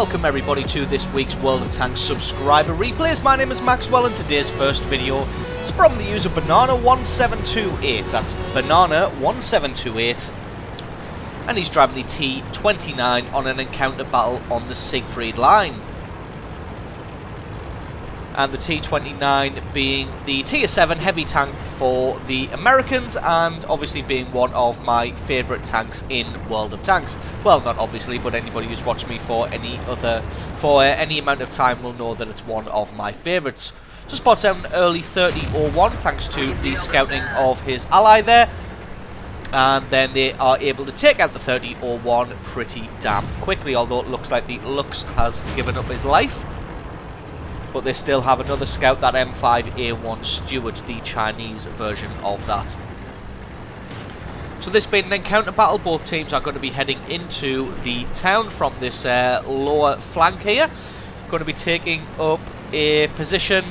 welcome everybody to this week's World of Tanks subscriber replays. My name is Maxwell and today's first video is from the user Banana1728. That's Banana1728. And he's driving the T-29 on an encounter battle on the Siegfried line. And the T-29 being the Tier 7 heavy tank for the Americans, and obviously being one of my favourite tanks in World of Tanks. Well, not obviously, but anybody who's watched me for any amount of time will know that it's one of my favourites. So spots out an early 30-01 thanks to the scouting of his ally there. And then they are able to take out the 30-01 pretty damn quickly, although it looks like the Lux has given up his life. But they still have another scout, that M5A1 Stewart, the Chinese version of that. So this being an encounter battle, both teams are going to be heading into the town from this lower flank here. Going to be taking up a position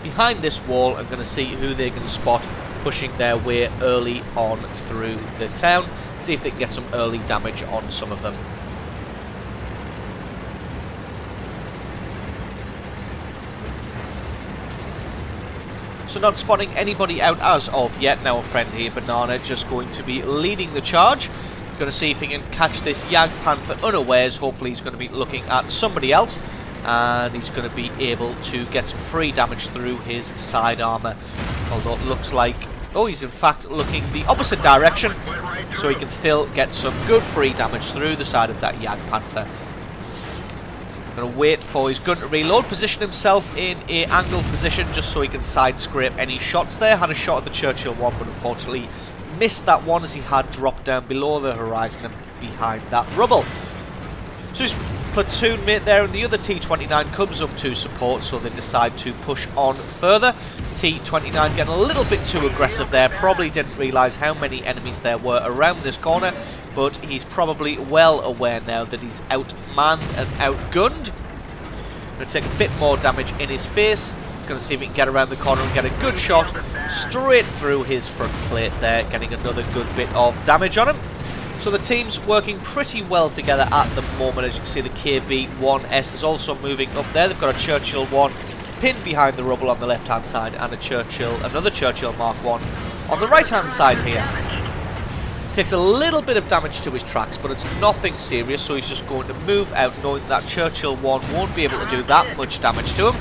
behind this wall and going to see who they can spot pushing their way early on through the town. See if they can get some early damage on some of them. So not spotting anybody out as of yet. Now a friend here, Banana, just going to be leading the charge. Going to see if he can catch this Jagdpanther unawares. Hopefully he's going to be looking at somebody else. And he's going to be able to get some free damage through his side armour. Although it looks like... oh, he's in fact looking the opposite direction. So he can still get some good free damage through the side of that Jagdpanther. Going to wait for his gun to reload, position himself in a angled position just so he can side scrape any shots there. Had a shot at the Churchill one, but unfortunately missed that one as he had dropped down below the horizon and behind that rubble. So his platoon mate there and the other T-29 comes up to support, so they decide to push on further. T-29 getting a little bit too aggressive there, probably didn't realise how many enemies there were around this corner, but he's probably well aware now that he's outmanned and outgunned. Going to take a bit more damage in his face. Going to see if he can get around the corner and get a good shot straight through his front plate there, getting another good bit of damage on him. So the team's working pretty well together at the moment. As you can see, the KV-1S is also moving up there. They've got a Churchill 1 pinned behind the rubble on the left-hand side, and another Churchill Mark 1 on the right-hand side here. Takes a little bit of damage to his tracks, but it's nothing serious, so he's just going to move out, knowing that Churchill 1 won't be able to do that much damage to him,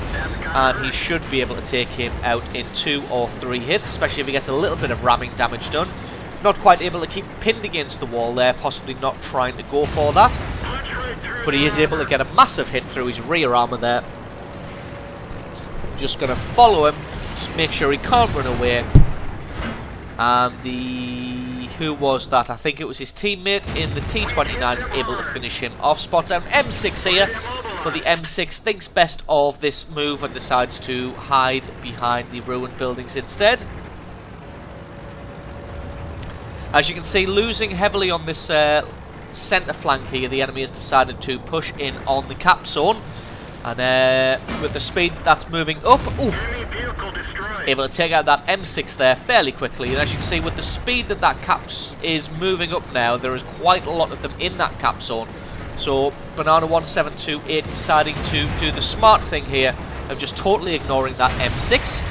and he should be able to take him out in 2 or 3 hits, especially if he gets a little bit of ramming damage done. Not quite able to keep pinned against the wall there, possibly not trying to go for that, but he is able to get a massive hit through his rear armour there. Just going to follow him, just make sure he can't run away. And who was that? I think it was his teammate in the T-29 is able to finish him off. Spots out an M6 here, but the M6 thinks best of this move and decides to hide behind the ruined buildings instead. As you can see, losing heavily on this centre flank here, the enemy has decided to push in on the cap zone. And with the speed that's moving up, able to take out that M6 there fairly quickly. And as you can see, with the speed that that cap is moving up now, there is quite a lot of them in that cap zone. So Banana1728 deciding to do the smart thing here of just totally ignoring that M6.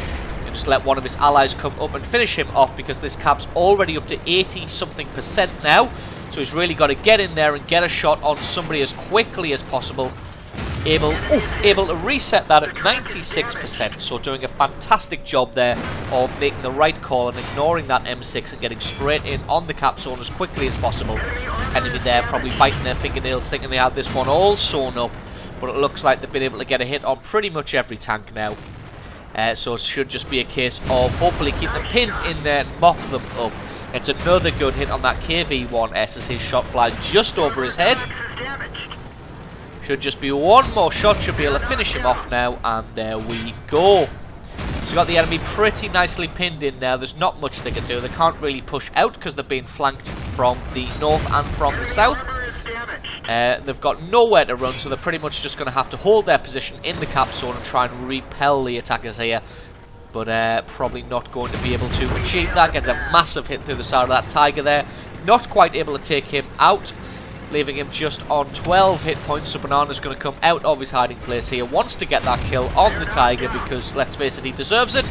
And just let one of his allies come up and finish him off, because this cap's already up to 80-something% now. So he's really got to get in there and get a shot on somebody as quickly as possible. Able to reset that at 96%, so doing a fantastic job there of making the right call and ignoring that M6 and getting straight in on the cap zone as quickly as possible. Enemy there probably biting their fingernails thinking they had this one all sewn up, but it looks like they've been able to get a hit on pretty much every tank now. So it should just be a case of hopefully keep them pinned in there and mop them up. It's another good hit on that KV-1S as his shot flies just over his head. Should just be one more shot, should be able to finish him off now, and there we go. So we've got the enemy pretty nicely pinned in now. There's not much they can do. They can't really push out because they're being flanked from the north and from the south. They've got nowhere to run, so they're pretty much just going to have to hold their position in the cap zone and try and repel the attackers here. But probably not going to be able to achieve that. Gets a massive hit through the side of that Tiger there. Not quite able to take him out. leaving him just on 12 hit points. So Banana's going to come out of his hiding place here, wants to get that kill on the Tiger because, let's face it, he deserves it.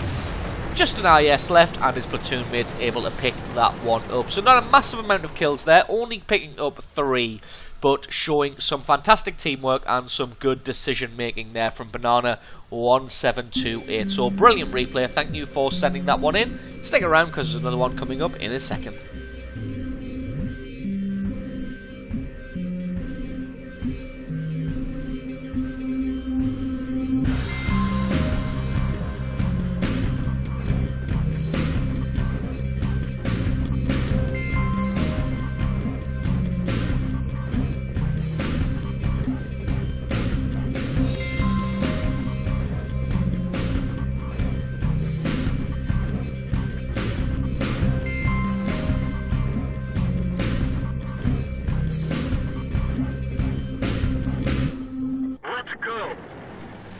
Just an IS left, and his platoon mate's able to pick that one up. So not a massive amount of kills there, only picking up 3, but showing some fantastic teamwork and some good decision making there from Banana. 1728. So brilliant replay. Thank you for sending that one in. Stick around because there's another one coming up in a second.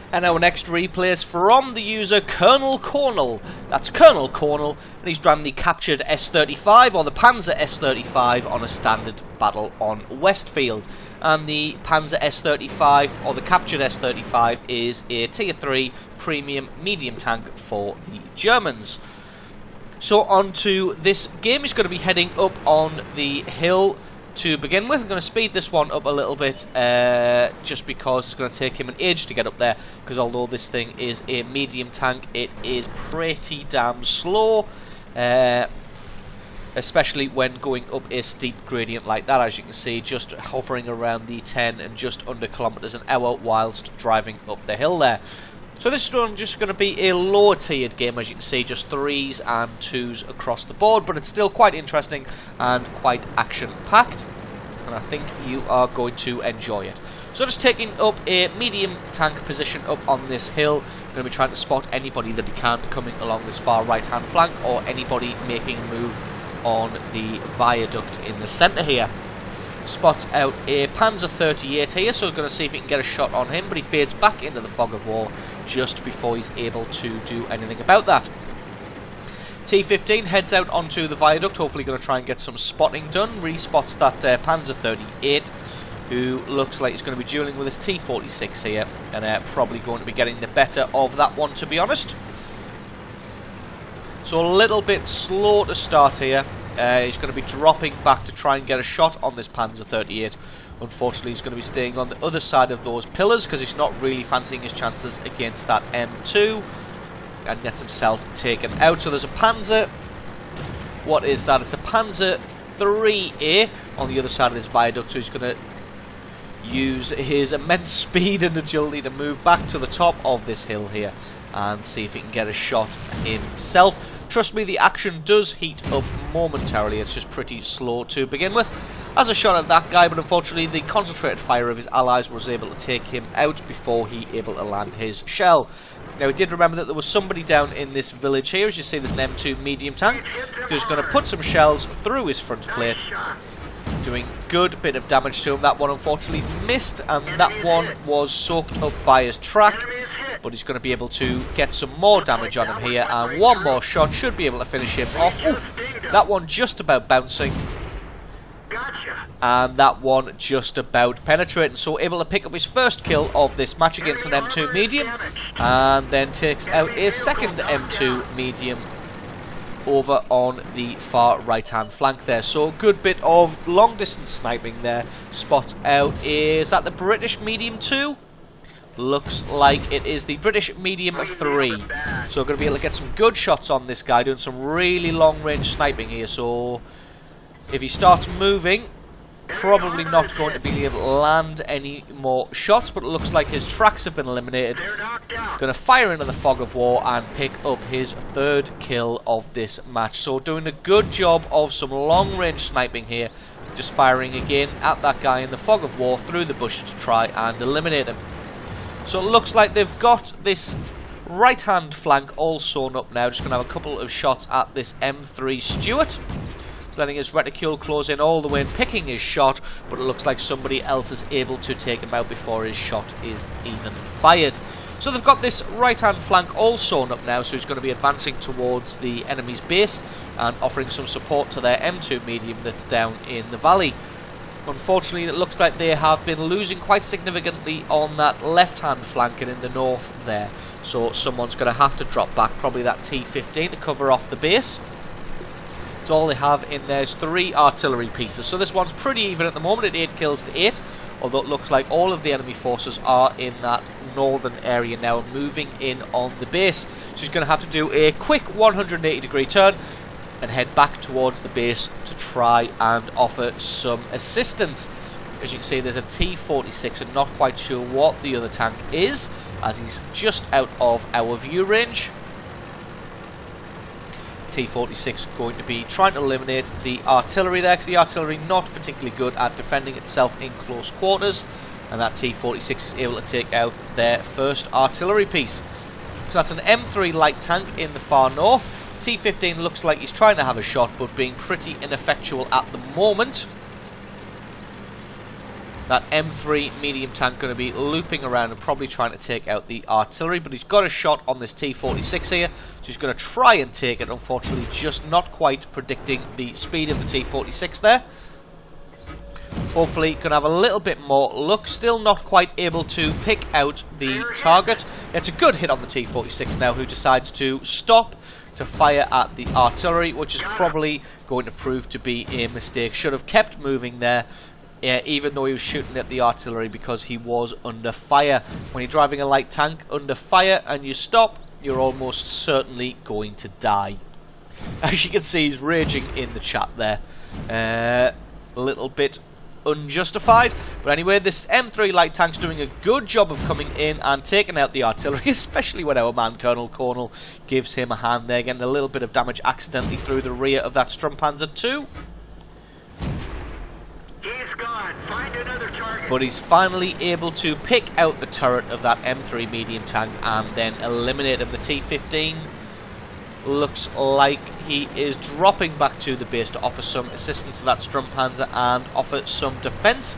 And our next replay is from the user Colonel Cornell. That's Colonel Cornell, and he's driving the captured S-35 or the Panzer S-35 on a standard battle on Westfield. And the Panzer S-35 or the captured S-35 is a Tier 3 premium medium tank for the Germans. So on to this game. He's going to be heading up on the hill to begin with. I'm going to speed this one up a little bit just because it's going to take him an age to get up there, because although this thing is a medium tank, it is pretty damn slow, especially when going up a steep gradient like that. As you can see, just hovering around the 10 and just under kilometers an hour whilst driving up the hill there. So this is just going to be a lower tiered game, as you can see, just 3s and 2s across the board, but it's still quite interesting and quite action packed, and I think you are going to enjoy it. So just taking up a medium tank position up on this hill. I'm going to be trying to spot anybody that he can coming along this far right hand flank, or anybody making a move on the viaduct in the centre here. Spots out a Panzer 38 here, so we're going to see if he can get a shot on him, but he fades back into the fog of war just before he's able to do anything about that. T-15 heads out onto the viaduct, hopefully going to try and get some spotting done. Respots that Panzer 38, who looks like he's going to be duelling with his T-46 here, and probably going to be getting the better of that one, to be honest. So a little bit slow to start here. He's going to be dropping back to try and get a shot on this Panzer 38. Unfortunately, he's going to be staying on the other side of those pillars because he's not really fancying his chances against that M2, and gets himself taken out. So there's a Panzer. What is that? It's a Panzer 3A on the other side of this viaduct. So he's going to use his immense speed and agility to move back to the top of this hill here and see if he can get a shot himself. Trust me, the action does heat up momentarily. It's just pretty slow to begin with. As a shot at that guy, but unfortunately the concentrated fire of his allies was able to take him out before he able to land his shell. Now, he did remember that there was somebody down in this village here. As you see, there's an M2 medium tank who's going to put some shells through his front plate, doing good bit of damage to him. That one unfortunately missed, and that one was soaked up by his track. But he's going to be able to get some more damage on him here, and one more shot should be able to finish him off. Ooh, that one just about bouncing, and that one just about penetrating. So able to pick up his first kill of this match against an M2 medium, and then takes out a second M2 medium over on the far right hand flank there. So a good bit of long distance sniping there. Spot out, is that the British medium 2? Looks like it is the British medium 3. So we're going to be able to get some good shots on this guy, doing some really long range sniping here. So if he starts moving, probably not going to be able to land any more shots, but it looks like his tracks have been eliminated. Going to fire into the fog of war and pick up his third kill of this match. So doing a good job of some long range sniping here, just firing again at that guy in the fog of war through the bush to try and eliminate him. So it looks like they've got this right hand flank all sewn up now. Just going to have a couple of shots at this M3 Stuart. He's letting his reticule close in all the way and picking his shot, but it looks like somebody else is able to take him out before his shot is even fired. So they've got this right hand flank all sewn up now, so he's going to be advancing towards the enemy's base and offering some support to their M2 medium that's down in the valley. Unfortunately, it looks like they have been losing quite significantly on that left-hand flank and in the north there. So someone's going to have to drop back, probably that T-15 to cover off the base. So all they have in there is 3 artillery pieces. So this one's pretty even at the moment at 8 kills to 8. Although it looks like all of the enemy forces are in that northern area now, moving in on the base. So he's going to have to do a quick 180-degree turn and head back towards the base to try and offer some assistance. As you can see, there's a T-46 and not quite sure what the other tank is, as he's just out of our view range. T-46 going to be trying to eliminate the artillery there, because the artillery not particularly good at defending itself in close quarters, and that T-46 is able to take out their first artillery piece. So that's an M3 light tank in the far north. T-15 looks like he's trying to have a shot, but being pretty ineffectual at the moment. That M3 medium tank going to be looping around and probably trying to take out the artillery, but he's got a shot on this T-46 here, so he's going to try and take it. Unfortunately, just not quite predicting the speed of the T-46 there. Hopefully, can have a little bit more luck. Still not quite able to pick out the target. It's a good hit on the T-46 now, who decides to stop to fire at the artillery, which is probably going to prove to be a mistake. Should have kept moving there. Even though he was shooting at the artillery, because he was under fire. When you're driving a light tank under fire and you stop, you're almost certainly going to die. As you can see, he's raging in the chat there. A little bit unjustified. But anyway, this M3 light tank's doing a good job of coming in and taking out the artillery, especially when our man Colonel Cornell gives him a hand there, getting a little bit of damage accidentally through the rear of that Sturmpanzer 2. He's gone. Find another target. But he's finally able to pick out the turret of that M3 medium tank and then eliminate him. The T-15 looks like he is dropping back to the base to offer some assistance to that Sturmpanzer and offer some defense.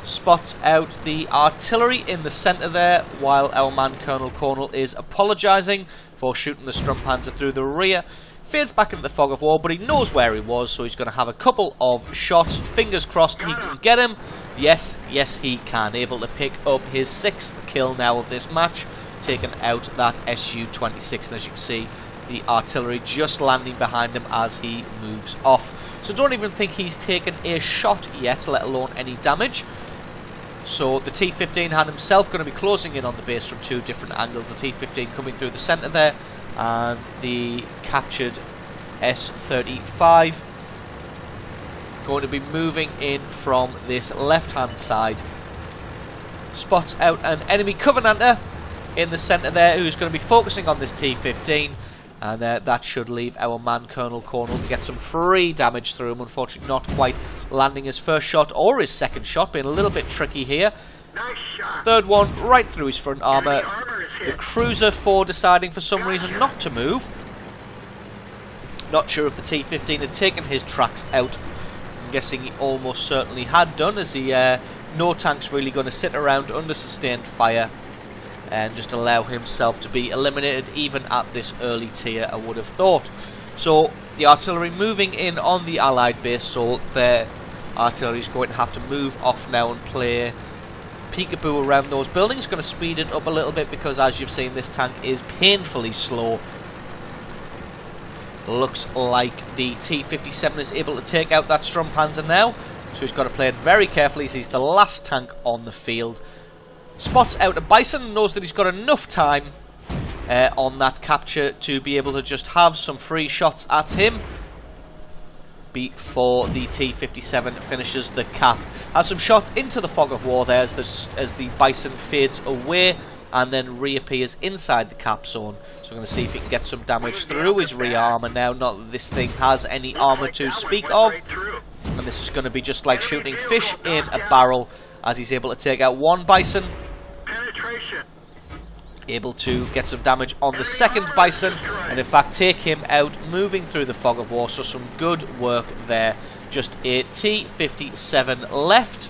Spots out the artillery in the centre there, while our man Colonel Cornell is apologising for shooting the Sturmpanzer through the rear. Fades back into the fog of war, but he knows where he was, so he's going to have a couple of shots. Fingers crossed he can get him. Yes, he can. Able to pick up his 6th kill now of this match, taking out that Su-26, and as you can see, the artillery just landing behind him as he moves off. So don't even think he's taken a shot yet, let alone any damage. So the T-15 had himself going to be closing in on the base from 2 different angles. The T-15 coming through the centre there, and the captured S-35 going to be moving in from this left-hand side. Spots out an enemy Covenanter in the centre there, who's going to be focusing on this T-15, and that should leave our man Colonel Cornell to get some free damage through him. Unfortunately, not quite landing his first shot or his second shot, being a little bit tricky here. Nice shot. Third one right through his front armour. The Cruiser 4 deciding for some reason not to move. Not sure if the T-15 had taken his tracks out. I'm guessing he almost certainly had done, as he no tank's really going to sit around under sustained fire and just allow himself to be eliminated even at this early tier, I would have thought. So the artillery moving in on the Allied base, so their artillery is going to have to move off now and play peekaboo around those buildings. Going to speed it up a little bit, because as you've seen, this tank is painfully slow. Looks like the T-57 is able to take out that Sturmpanzer now, so he's got to play it very carefully as he's the last tank on the field. Spots out a Bison, knows that he's got enough time on that capture to be able to just have some free shots at him before the T-57 finishes the cap. Has some shots into the fog of war there as the Bison fades away and then reappears inside the cap zone. So we're going to see if he can get some damage through his rear armour now. Not that this thing has any armour to speak of. And this is going to be just like shooting fish in a barrel, as he's able to take out one Bison. Penetration. Able to get some damage on the second Bison, and in fact take him out, moving through the fog of war. So some good work there. Just a T-57 left,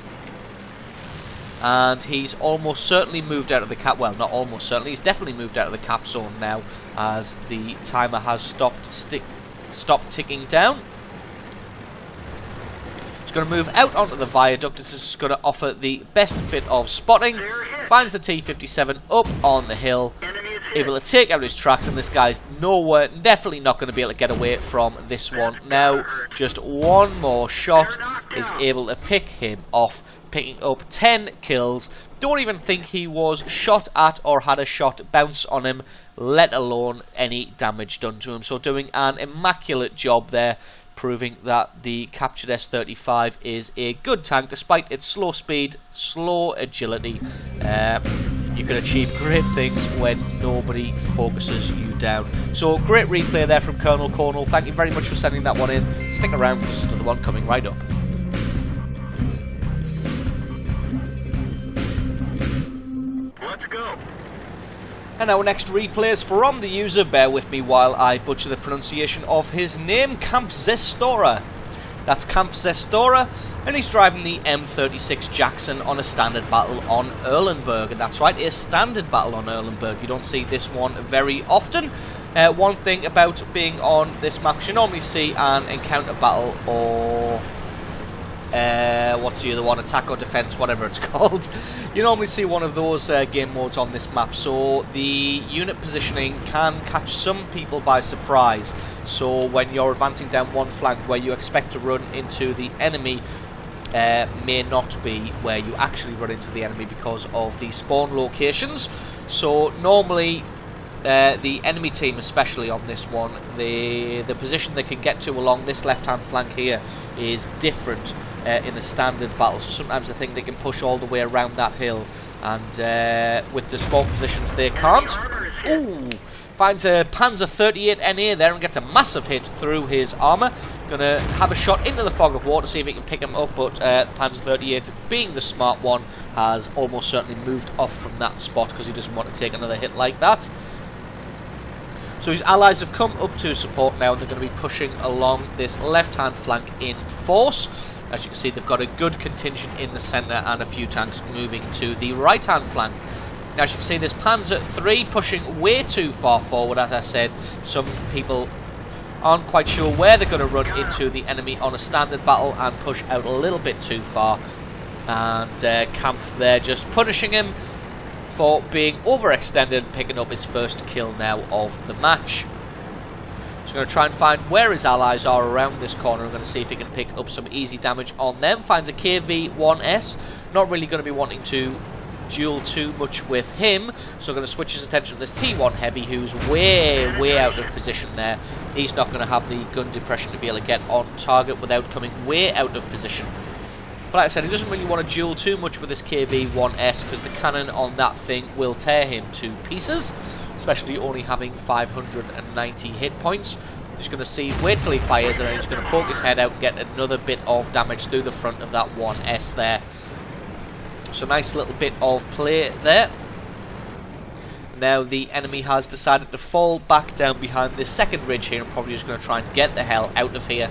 and he's almost certainly moved out of the cap. Well, not almost certainly, he's definitely moved out of the cap zone now, as the timer has stopped ticking down. He's going to move out onto the viaduct. This is going to offer the best bit of spotting. Finds the T-57 up on the hill. Able to take out his tracks, and this guy's nowhere, definitely not going to be able to get away from this one. Now, just one more shot is able to pick him off, picking up 10 kills. Don't even think he was shot at or had a shot bounce on him, let alone any damage done to him. So doing an immaculate job there, proving that the captured S-35 is a good tank despite its slow speed, slow agility. You can achieve great things when nobody focuses you down. So great replay there from Colonel Cornwall. Thank you very much for sending that one in. Stick around because there's another one coming right up. Let's go. And our next replay is from the user. Bear with me while I butcher the pronunciation of his name. Kampfzestora. That's Kampfzestora, and he's driving the M36 Jackson on a standard battle on Erlenberg. And that's right, a standard battle on Erlenberg. You don't see this one very often. One thing about being on this map, you normally see an encounter battle or what's the other one, attack or defense, whatever it's called. You normally see one of those game modes on this map, so the unit positioning can catch some people by surprise. So when you're advancing down one flank where you expect to run into the enemy, may not be where you actually run into the enemy because of the spawn locations. So normally the enemy team, especially on this one, the position they can get to along this left hand flank here is different in a standard battle. So sometimes I think they can push all the way around that hill, and with the spawn positions they can't. Ooh, finds a Panzer 38 NA there and gets a massive hit through his armour. Gonna have a shot into the fog of war to see if he can pick him up, but Panzer 38, being the smart one, has almost certainly moved off from that spot because he doesn't want to take another hit like that. So his allies have come up to support now, and they're going to be pushing along this left-hand flank in force. As you can see, they've got a good contingent in the centre and a few tanks moving to the right-hand flank. Now, as you can see, this Panzer III pushing way too far forward. As I said, some people aren't quite sure where they're going to run into the enemy on a standard battle and push out a little bit too far. And Kampf there just punishing him for being overextended, picking up his first kill now of the match. He's going to try and find where his allies are around this corner. I'm going to see if he can pick up some easy damage on them. Finds a KV-1S. Not really going to be wanting to duel too much with him, so going to switch his attention to this T1 Heavy, who's way out of position there. He's not going to have the gun depression to be able to get on target without coming way out of position. But like I said, he doesn't really want to duel too much with this KV-1S because the cannon on that thing will tear him to pieces, especially only having 590 hit points. He's going to see, wait till he fires, and then he's going to poke his head out and get another bit of damage through the front of that 1S there. So nice little bit of play there. Now the enemy has decided to fall back down behind this second ridge here and probably just going to try and get the hell out of here.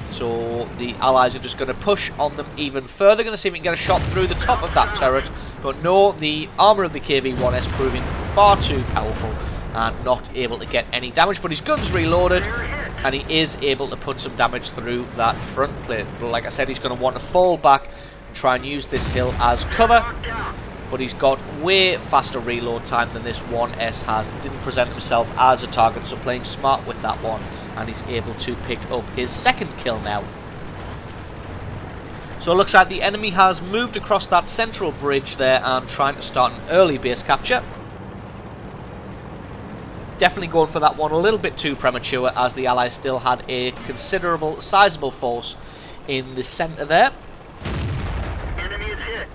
So the allies are just going to push on them even further. Going to see if we can get a shot through the top of that turret. But no, the armour of the KV-1S proving far too powerful and not able to get any damage. But his gun's reloaded and he is able to put some damage through that front plate. But like I said, he's going to want to fall back and try and use this hill as cover. But he's got way faster reload time than this 1S has. Didn't present himself as a target, so playing smart with that one. And he's able to pick up his second kill now. So it looks like the enemy has moved across that central bridge there and trying to start an early base capture. Definitely going for that one a little bit too premature, as the Allies still had a considerable, sizable force in the centre there. Enemy is hit.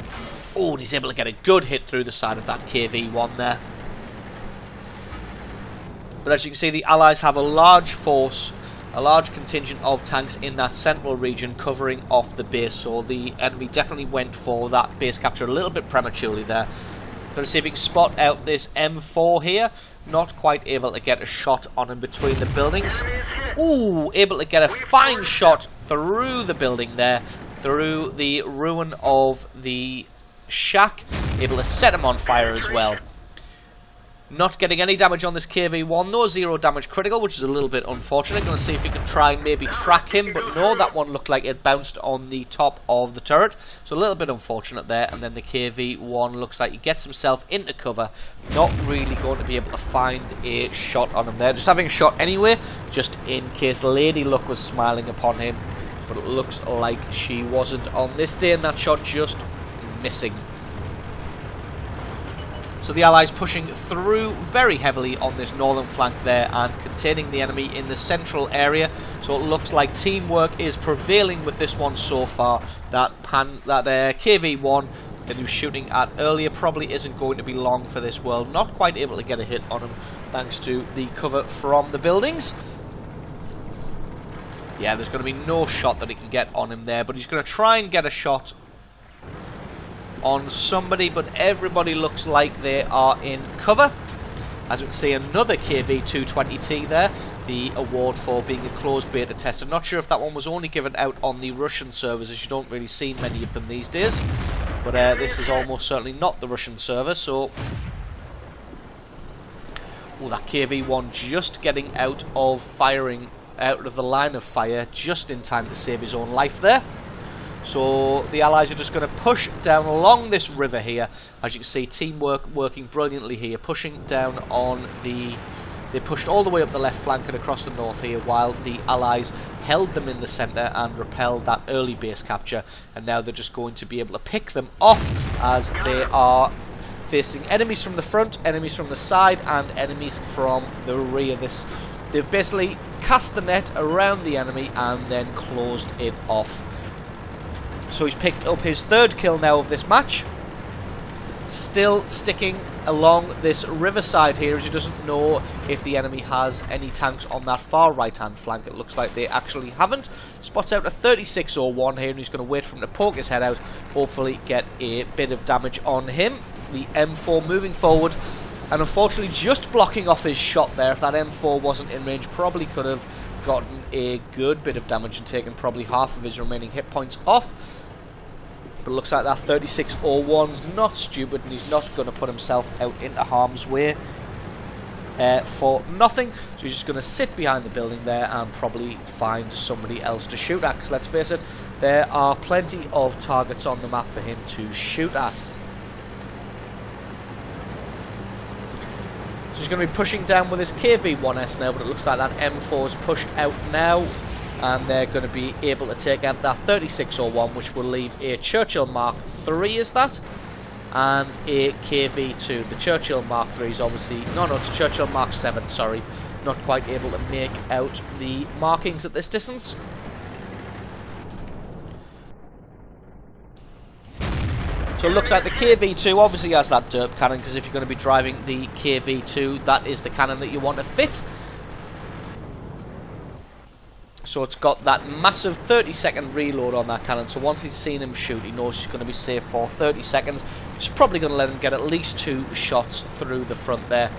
Oh, and he's able to get a good hit through the side of that KV-1 there. But as you can see, the Allies have a large force, a large contingent of tanks in that central region covering off the base. So the enemy definitely went for that base capture a little bit prematurely there. Going to see if he can spot out this M4 here. Not quite able to get a shot on him between the buildings. Ooh, able to get a fine shot through the building there, through the ruin of the shack. Able to set him on fire as well. Not getting any damage on this KV-1 though, 0 damage critical, which is a little bit unfortunate. Going to see if we can try and maybe track him, but no, that one looked like it bounced on the top of the turret. So a little bit unfortunate there, and then the KV-1 looks like he gets himself into cover. Not really going to be able to find a shot on him there. Just having a shot anyway, just in case Lady Luck was smiling upon him. But it looks like she wasn't on this day, and that shot just missing. So the Allies pushing through very heavily on this northern flank there and containing the enemy in the central area. So it looks like teamwork is prevailing with this one so far. That KV-1 that he was shooting at earlier probably isn't going to be long for this world. Not quite able to get a hit on him thanks to the cover from the buildings. Yeah, there's going to be no shot that he can get on him there, but he's going to try and get a shot on somebody, but everybody looks like they are in cover. As we can see, another KV-220T there, the award for being a closed beta test. I'm not sure if that one was only given out on the Russian servers, as you don't really see many of them these days, but this is almost certainly not the Russian server. So that KV-1 just getting out of firing, out of the line of fire just in time to save his own life there. So the Allies are just going to push down along this river here. As you can see, teamwork working brilliantly here, pushing down on the... They pushed all the way up the left flank and across the north here, while the Allies held them in the centre and repelled that early base capture. And now they're just going to be able to pick them off as they are facing enemies from the front, enemies from the side, and enemies from the rear. They've basically cast the net around the enemy and then closed it off. So he's picked up his 3rd kill now of this match. Still sticking along this riverside here, as he doesn't know if the enemy has any tanks on that far right hand flank. It looks like they actually haven't. Spots out a 3601 here, and he's going to wait for him to poke his head out, hopefully get a bit of damage on him. The M4 moving forward, and unfortunately just blocking off his shot there. If that M4 wasn't in range, probably could have gotten a good bit of damage and taken probably half of his remaining hit points off. But it looks like that 3601's not stupid, and he's not going to put himself out into harm's way for nothing. So he's just going to sit behind the building there and probably find somebody else to shoot at, because let's face it, there are plenty of targets on the map for him to shoot at. So he's going to be pushing down with his KV-1S now, but it looks like that M4's pushed out now, and they're going to be able to take out that 3601, which will leave a Churchill Mark III, is that? And a KV-2. The Churchill Mark III is obviously... No, it's Churchill Mark 7, sorry. Not quite able to make out the markings at this distance. So it looks like the KV-2 obviously has that derp cannon, because if you're going to be driving the KV-2, that is the cannon that you want to fit. So it's got that massive 30-second reload on that cannon, so once he's seen him shoot, he knows he's going to be safe for 30 seconds. Which is probably going to let him get at least 2 shots through the front there.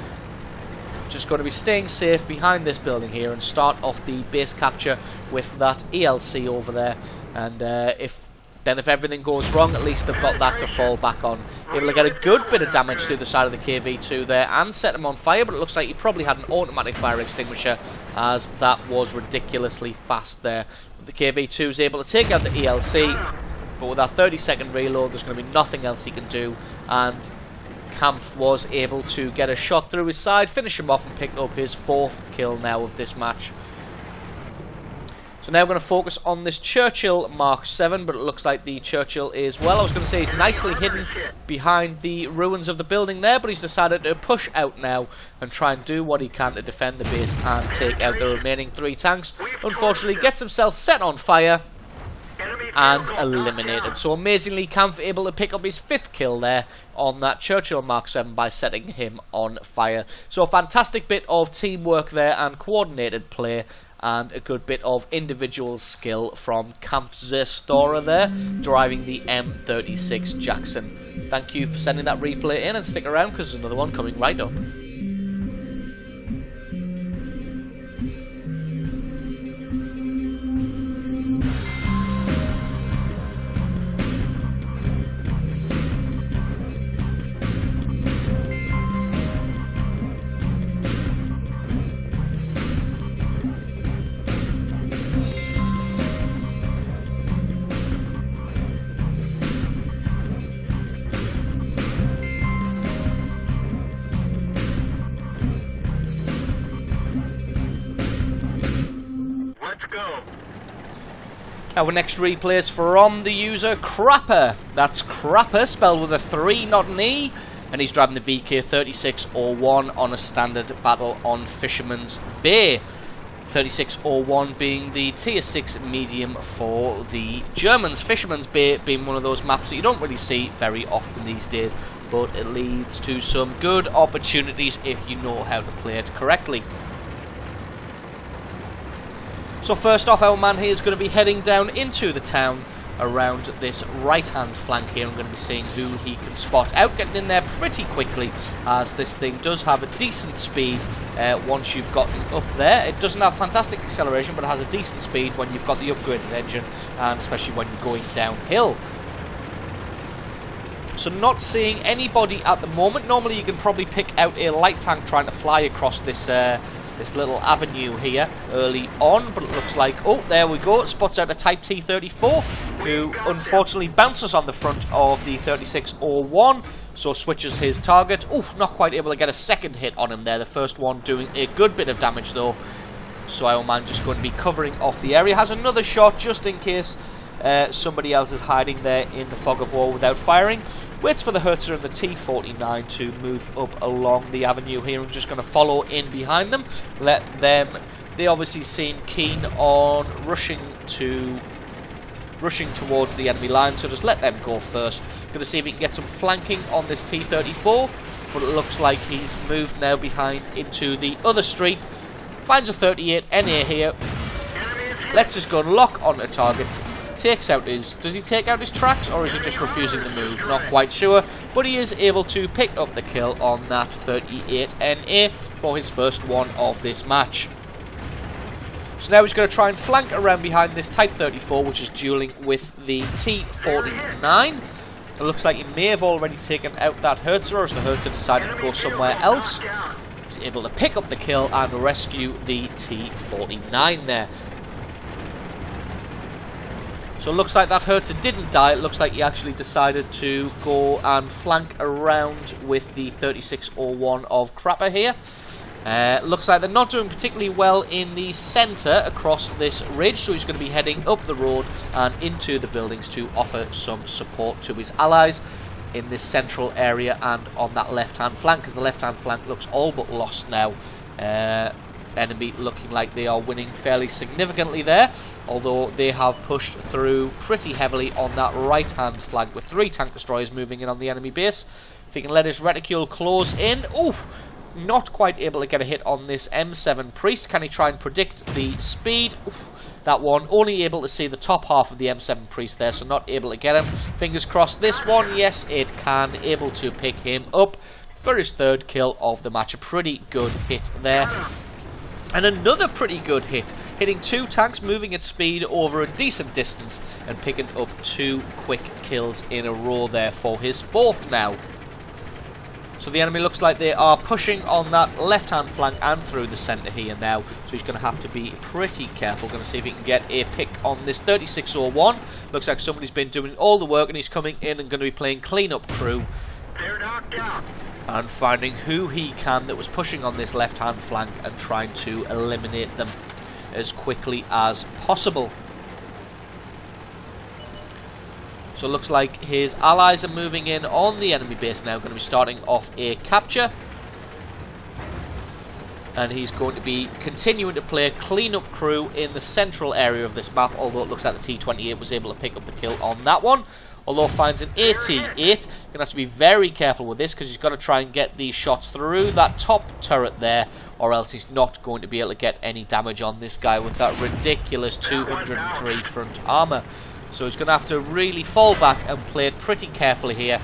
Just going to be staying safe behind this building here and start off the base capture with that ELC over there. And if everything goes wrong, at least they've got that to fall back on. Able to get a good bit of damage through the side of the KV-2 there and set him on fire, but it looks like he probably had an automatic fire extinguisher, as that was ridiculously fast there. But the KV-2 is able to take out the ELC, but with that 30-second reload, there's going to be nothing else he can do, and Kampf was able to get a shot through his side, finish him off, and pick up his 4th kill now of this match. So now we're going to focus on this Churchill Mark 7, but it looks like the Churchill is, well, I was going to say he's nicely hidden behind the ruins of the building there, but he's decided to push out now and try and do what he can to defend the base and take out the remaining 3 tanks. Unfortunately, gets himself set on fire and eliminated. So amazingly, Kampf able to pick up his 5th kill there on that Churchill Mark 7 by setting him on fire. So a fantastic bit of teamwork there and coordinated play, and a good bit of individual skill from Kampf Zerstora there, driving the M36 Jackson. Thank you for sending that replay in, and stick around because there's another one coming right up. Let's go. Our next replay is from the user Crapper. That's Crapper, spelled with a 3, not an E. And he's driving the VK3601 on a standard battle on Fisherman's Bay. 3601 being the tier 6 medium for the Germans. Fisherman's Bay being one of those maps that you don't really see very often these days, but it leads to some good opportunities if you know how to play it correctly. So first off, our man here is going to be heading down into the town around this right-hand flank here. I'm going to be seeing who he can spot out, getting in there pretty quickly, as this thing does have a decent speed once you've gotten up there. It doesn't have fantastic acceleration, but it has a decent speed when you've got the upgraded engine, and especially when you're going downhill. So not seeing anybody at the moment. Normally you can probably pick out a light tank trying to fly across this this little avenue here early on, but it looks like, oh, there we go, it spots out a Type T-34, who unfortunately bounces on the front of the 3601, so switches his target. Oh, not quite able to get a second hit on him there, the first one doing a good bit of damage though, so our man just going to be covering off the area. Has another shot just in case somebody else is hiding there in the fog of war without firing. Waits for the Herzer and the T-49 to move up along the avenue here. I'm just going to follow in behind them. Let them... They obviously seem keen on rushing towards the enemy line, so just let them go first. Going to see if he can get some flanking on this T-34, but it looks like he's moved now behind into the other street. Finds a 38 NA here. Lets us go and lock on a target. Takes out his... Does he take out his tracks, or is he just refusing to move? Not quite sure, but he is able to pick up the kill on that 38 NA for his first one of this match. So now he's going to try and flank around behind this Type 34, which is dueling with the T-49. It looks like he may have already taken out that Herzer, as the Herzer decided to go somewhere else. He's able to pick up the kill and rescue the T-49 there. So it looks like that Herzer didn't die. It looks like he actually decided to go and flank around with the 3601 of Crapper here. Looks like they're not doing particularly well in the centre across this ridge, so he's going to be heading up the road and into the buildings to offer some support to his allies in this central area and on that left-hand flank, because the left-hand flank looks all but lost now. Enemy looking like they are winning fairly significantly there, although they have pushed through pretty heavily on that right-hand flank with 3 tank destroyers moving in on the enemy base. If he can let his reticule close in. Ooh, not quite able to get a hit on this M7 Priest. Can he try and predict the speed? Oof, that one only able to see the top half of the M7 Priest there, so not able to get him. Fingers crossed this one, yes it can, able to pick him up for his 3rd kill of the match. A pretty good hit there. And another pretty good hit, hitting 2 tanks, moving at speed over a decent distance and picking up 2 quick kills in a row there for his 4th now. So the enemy looks like they are pushing on that left-hand flank and through the centre here now. So he's going to have to be pretty careful. Going to see if he can get a pick on this 3601. Looks like somebody's been doing all the work and he's coming in and going to be playing clean-up crew. They're knocked out. And finding who he can that was pushing on this left-hand flank and trying to eliminate them as quickly as possible. So it looks like his allies are moving in on the enemy base now, going to be starting off a capture. And he's going to be continuing to play clean-up crew in the central area of this map, although it looks like the T-28 was able to pick up the kill on that one. Although finds an AT-8, going to have to be very careful with this because he's got to try and get these shots through that top turret there, or else he's not going to be able to get any damage on this guy with that ridiculous 203 front armour. So he's going to have to really fall back and play it pretty carefully here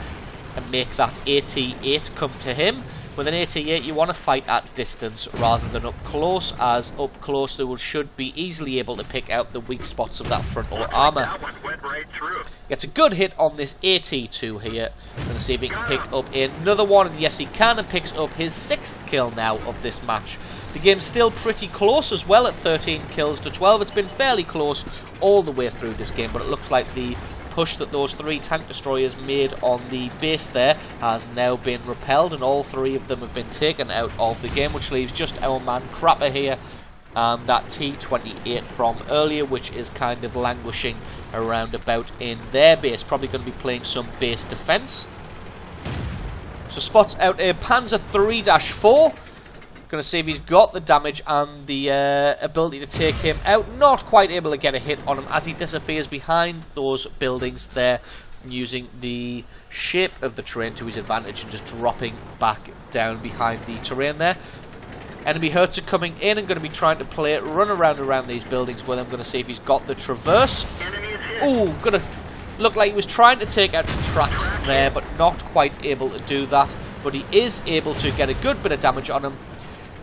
and make that AT-8 come to him. With an AT-8 you want to fight at distance rather than up close, as up close they should be easily able to pick out the weak spots of that frontal armour. Gets a good hit on this AT-2 here. Going to see if he can pick up another one, and yes he can, and picks up his 6th kill now of this match. The game's still pretty close as well at 13 kills to 12. It's been fairly close all the way through this game, but it looks like the push that those 3 tank destroyers made on the base there has now been repelled, and all 3 of them have been taken out of the game, which leaves just our man Crapper here and that T-28 from earlier, which is kind of languishing around about in their base. Probably going to be playing some base defense. So spots out a Panzer 3-4. Going to see if he's got the damage and the ability to take him out. Not quite able to get a hit on him as he disappears behind those buildings there, using the shape of the terrain to his advantage and just dropping back down behind the terrain there. Enemy Hertz coming in and going to be trying to run around these buildings with him. Going to see if he's got the traverse. Oh, going to look like he was trying to take out his tracks there, but not quite able to do that. But he is able to get a good bit of damage on him.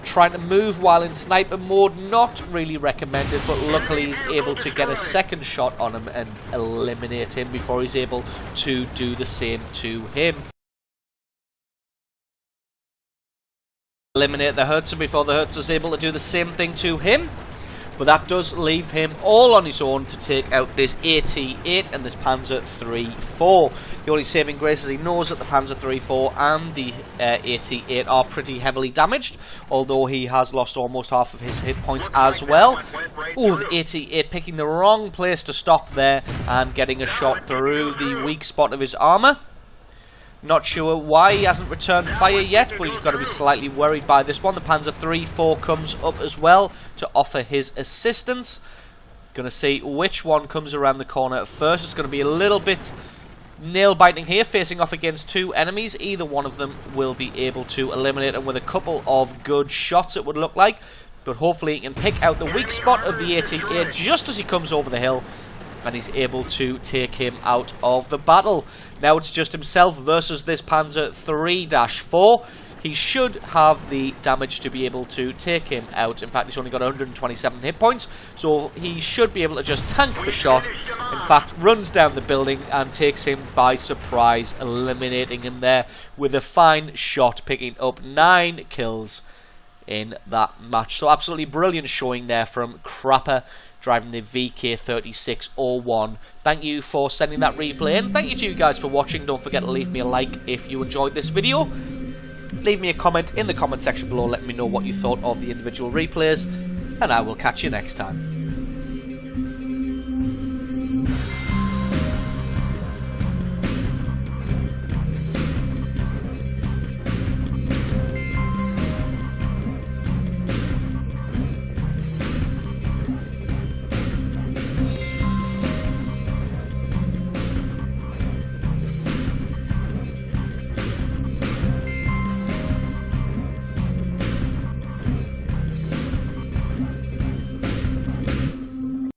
Trying to move while in sniper mode, not really recommended, but luckily he's able to get a second shot on him and eliminate him before he's able to do the same to him. Eliminate the Hertz before the Hertz is able to do the same thing to him. But that does leave him all on his own to take out this AT-8 and this Panzer III-4. The only saving grace is he knows that the Panzer III-4 and the AT-8 are pretty heavily damaged, although he has lost almost half of his hit points as well. Oh, the AT-8 picking the wrong place to stop there and getting a shot through the weak spot of his armour. Not sure why he hasn't returned fire yet, but he's got to be slightly worried by this one. The Panzer III-4 comes up as well to offer his assistance. Going to see which one comes around the corner first. It's going to be a little bit nail-biting here, facing off against two enemies. Either one of them will be able to eliminate him with a couple of good shots, it would look like. But hopefully he can pick out the weak spot of the AT-8 just as he comes over the hill, and he's able to take him out of the battle. Now it's just himself versus this Panzer III-4. He should have the damage to be able to take him out. In fact, he's only got 127 hit points, so he should be able to just tank the shot. In fact, runs down the building and takes him by surprise, eliminating him there with a fine shot, picking up 9 kills in that match. So absolutely brilliant showing there from Crapper, driving the VK3601. Thank you for sending that replay in. Thank you to you guys for watching. Don't forget to leave me a like if you enjoyed this video. Leave me a comment in the comment section below, letting me know what you thought of the individual replays, and I will catch you next time.